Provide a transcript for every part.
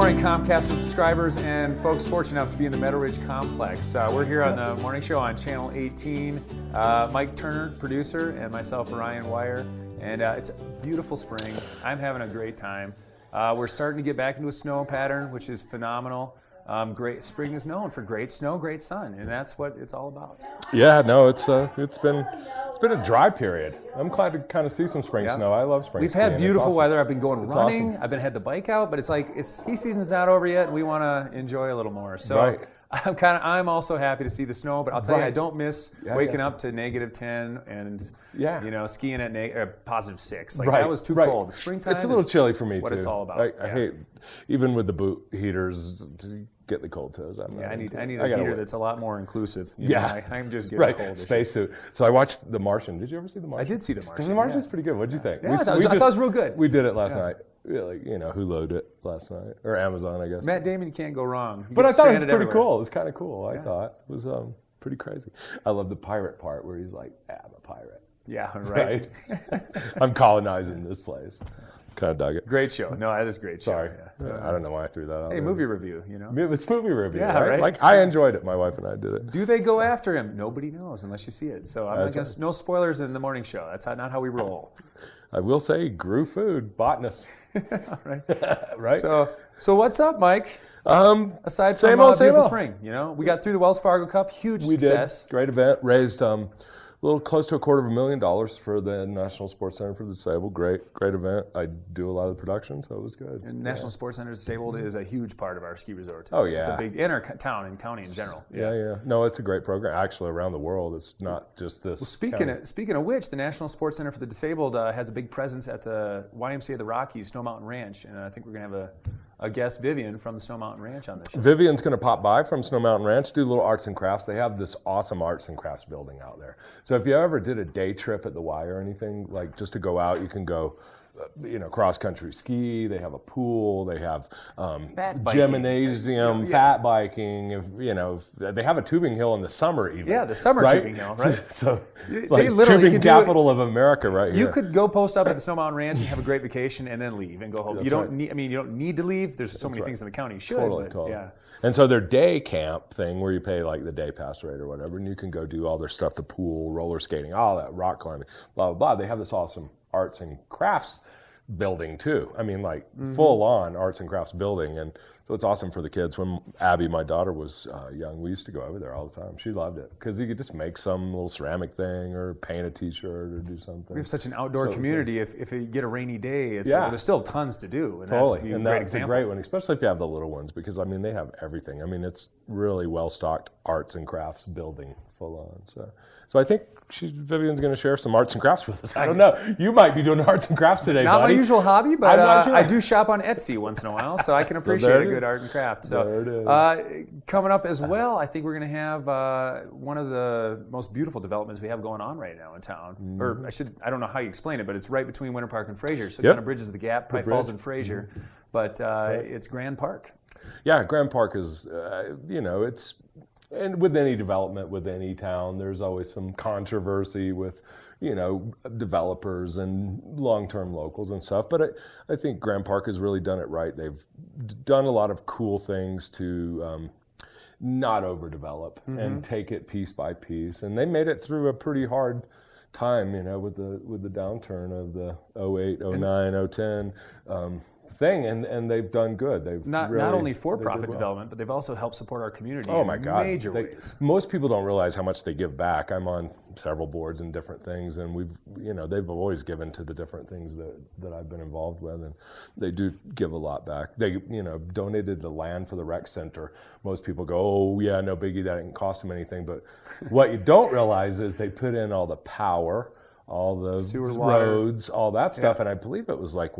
morning, Comcast subscribers and folks fortunate enough to be in the Meadow Ridge Complex. We're here on the morning show on Channel 18. Mike Turner, producer, and myself, Ryan Weirer. And it's a beautiful spring. I'm having a great time. We're starting to get back into a snow pattern, which is phenomenal. Great spring is known for great snow, great sun, and that's what it's all about. Yeah, no, it's been a dry period. I'm glad to kind of see some spring snow. I love spring. We've had beautiful weather. I've been going running. Awesome. I've been had the bike out, but it's like ski season's not over yet, and we want to enjoy a little more. So right. I'm also happy to see the snow, but I'll tell you, I don't miss waking up to -10 and skiing at positive 6. Like that was too cold. The springtime. It's a little chilly for me what too. What it's all about. I hate even with the boot heaters to get the cold toes. I need a heater that's a lot more inclusive. I'm just getting right. cold. Spacesuit. So I watched The Martian. Did you ever see The Martian? I did see The Martian. The Martian's pretty good. What did you think? Yeah, I thought it was real good. We did it last night. Hulu'd it last night, or Amazon, I guess. Matt Damon, you can't go wrong. But I thought it was pretty cool. It was kind of cool. I thought it was pretty crazy. I love the pirate part where he's like, "I'm a pirate." Yeah, right. I'm colonizing this place. Kind of dug it. Great show. No, that is a great show. Sorry. I don't know why I threw that out. Hey, movie review, It's movie review, yeah, right? Like, I enjoyed it. My wife and I did it. Do they go after him? Nobody knows unless you see it. So I'm not gonna, no spoilers in the morning show. That's not how we roll. I will say, grew food, botanist. Right. Right? So what's up, Mike? Aside from beautiful spring, we got through the Wells Fargo Cup, huge success. Did. Great event. Raised a little close to $250,000 for the National Sports Center for the Disabled. Great event. I do a lot of the production, so it was good. And National Sports Center Disabled is a huge part of our ski resort. It's a big in our town and county in general. Yeah. No, it's a great program. Actually, around the world, it's not just this. Well, speaking of which, the National Sports Center for the Disabled has a big presence at the YMCA of the Rockies, Snow Mountain Ranch, and I think we're going to have a guest, Vivian, from the Snow Mountain Ranch on this show. Vivian's going to pop by from Snow Mountain Ranch, do a little arts and crafts. They have this awesome arts and crafts building out there. So if you ever did a day trip at the Y or anything, like just to go out, you can go, cross-country ski. They have a pool. They have gymnasium, fat biking. They have a tubing hill in the summer even. Yeah, the summer tubing hill, right? So like tubing capital of America right here. You could go post up at the Snow Mountain Ranch and have a great vacation and then leave and go home. You don't need to leave. There's so many things in the county you should. Totally. Yeah. And so their day camp thing where you pay like the day pass rate or whatever, and you can go do all their stuff, the pool, roller skating, all that, rock climbing, blah, blah, blah. They have this awesome arts and crafts building too. I mean, like full on arts and crafts building. And so it's awesome for the kids. When Abby, my daughter, was young, we used to go over there all the time. She loved it because you could just make some little ceramic thing or paint a t-shirt or do something. We have such an outdoor community. If you get a rainy day, there's still tons to do. And totally. That's a great one, especially if you have the little ones, because they have everything. It's really well-stocked arts and crafts building full on. So I think Vivian's going to share some arts and crafts with us. I don't know. You might be doing arts and crafts today, Not buddy. my usual hobby, but sure. I do shop on Etsy once in a while, so I can appreciate a good art and craft. So coming up as well, I think we're going to have one of the most beautiful developments we have going on right now in town. Or I don't know how you explain it, but it's right between Winter Park and Fraser, so it kind of bridges the gap. Probably falls in Fraser, but it's Grand Park. Yeah, Grand Park is, it's... And with any development, with any town, there's always some controversy with, developers and long-term locals and stuff. But I think Grand Park has really done it right. They've done a lot of cool things to not overdevelop and take it piece by piece. And they made it through a pretty hard time, with the downturn of the 08, 09, 010. Thing and they've done good. They've not only for-profit development, but they've also helped support our community. Oh my God, major ways. Most people don't realize how much they give back. I'm on several boards and different things, and they've always given to the different things that I've been involved with, and they do give a lot back. They donated the land for the rec center. Most people go, oh yeah, no biggie, that didn't cost them anything. But what you don't realize is they put in all the power, all the sewer, roads, all that stuff, and I believe it was like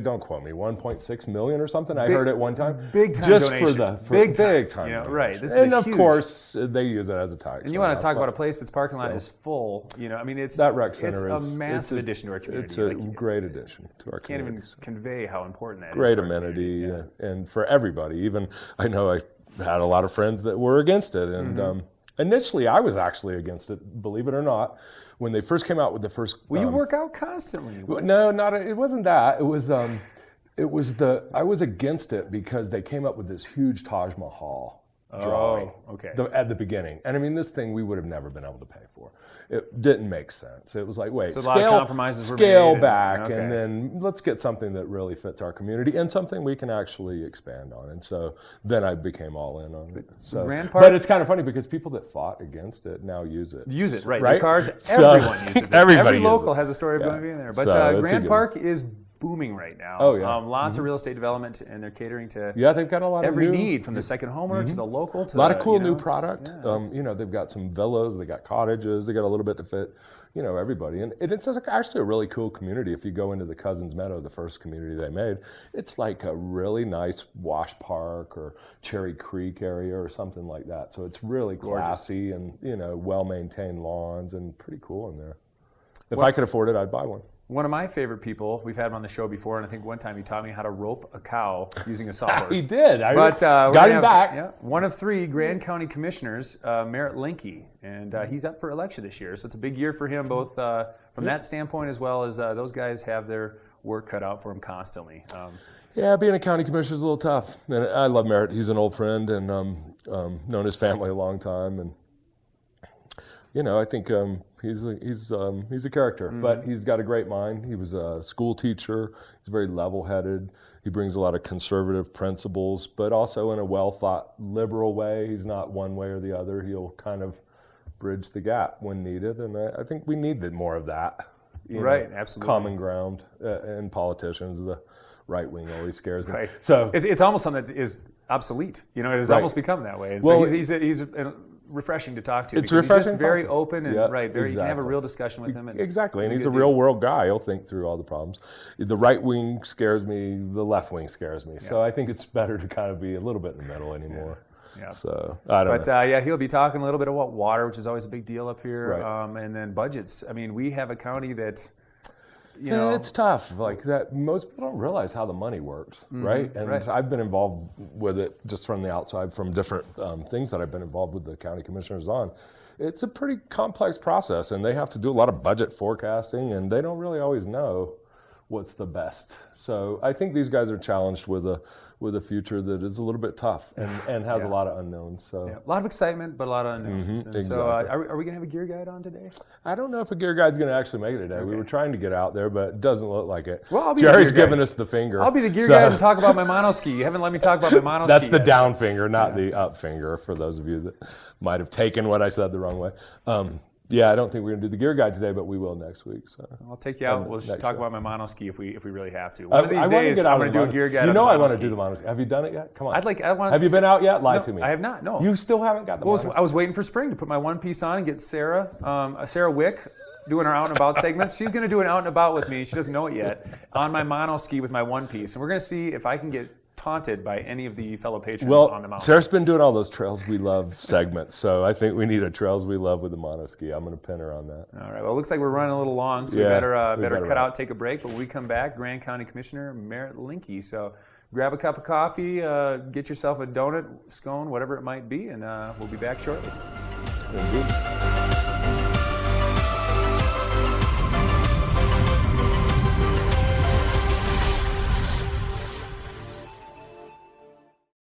don't quote me, 1.6 million or something. I heard it one time. Big time just donation. for big time. Right. This and is of course, they use it as a tax. And you want to talk about a place that's parking lot is full. It's that rec center it's a massive addition to our community. It's a great addition to our community. Can't even convey how important that is. Great amenity, and for everybody. Even I know I had a lot of friends that were against it, and initially I was actually against it. Believe it or not. When they first came out with the first... Well, you work out constantly. No, it wasn't that. It was I was against it because they came up with this huge Taj Mahal drawing at the beginning. And I mean, this thing we would have never been able to pay for. It didn't make sense. It was like, wait, so a lot of compromises were made scale back, and then let's get something that really fits our community and something we can actually expand on. And so then I became all in on it. So, but it's kind of funny because people that fought against it now use it. Right. The cars, everyone uses it. Every local has a story of going in there. But Grand Park is booming right now. Oh, yeah. Lots of real estate development, and they're catering to they've got a lot every of need, from the second homer to the local to a lot of cool new product. They've got some villas, they got cottages, they got a little bit to fit, everybody. And it's actually a really cool community. If you go into the Cousins Meadow, the first community they made, it's like a really nice wash park or Cherry Creek area or something like that. So it's really classy and, well-maintained lawns and pretty cool in there. If I could afford it, I'd buy one. One of my favorite people, we've had him on the show before, and I think one time he taught me how to rope a cow using a sawhorse. He did. Got him back. Yeah, one of 3 Grand County commissioners, Merritt Linke, and he's up for election this year. So it's a big year for him, both from that standpoint as well as those guys have their work cut out for him constantly. Being a county commissioner is a little tough. And I love Merritt. He's an old friend and known his family a long time. And I think he's a character, but he's got a great mind. He was a school teacher. He's very level-headed. He brings a lot of conservative principles, but also in a well-thought liberal way. He's not one way or the other. He'll kind of bridge the gap when needed, and I think we need more of that. Absolutely. Common ground in politicians. The right wing always scares me. Right. So it's almost something that is obsolete. It has almost become that way. And so he's refreshing to talk to. It's because refreshing. He's just very open and exactly. You can have a real discussion with him. Exactly, and he's a real world guy. He'll think through all the problems. The right wing scares me. The left wing scares me. So I think it's better to kind of be a little bit in the middle anymore. Yeah. So I don't know. He'll be talking a little bit about water, which is always a big deal up here, right. And then budgets. I mean, we have a county that's, it's tough. Like that, most people don't realize how the money works, right? And I've been involved with it just from the outside, from different things that I've been involved with the county commissioners on. It's a pretty complex process, and they have to do a lot of budget forecasting, and they don't really always know what's the best. So I think these guys are challenged with a future that is a little bit tough and has a lot of unknowns. So a lot of excitement, but a lot of unknowns. Exactly. So are we going to have a gear guide on today? I don't know if a gear guide's going to actually make it today. We were trying to get out there, but it doesn't look like it. Well, Jerry's giving us the finger. I'll be the gear guide and talk about my monoski. You haven't let me talk about my monoski. That's the down finger, not the up finger, for those of you that might have taken what I said the wrong way. I don't think we're going to do the gear guide today, but we will next week. So I'll take you out. We'll just talk about my monoski if we really have to. One of these days, I'm going to do a gear guide. I want to do the monoski. Have you done it yet? Come on. Have you been out yet? Lie to me. I have not. No. You still haven't got the monoski. I was waiting for spring to put my one piece on and get Sarah Wick doing her out and about segments. She's going to do an out and about with me. She doesn't know it yet on my monoski with my one piece, and we're going to see if I can get taunted by any of the fellow patrons on the mountain. Sarah's been doing all those Trails We Love segments, so I think we need a Trails We Love with the monoski. I'm going to pin her on that. All right. Well, it looks like we're running a little long, so we better cut out, take a break. But when we come back, Grand County Commissioner Merritt Linke. So grab a cup of coffee, get yourself a donut, scone, whatever it might be, and we'll be back shortly. Indeed.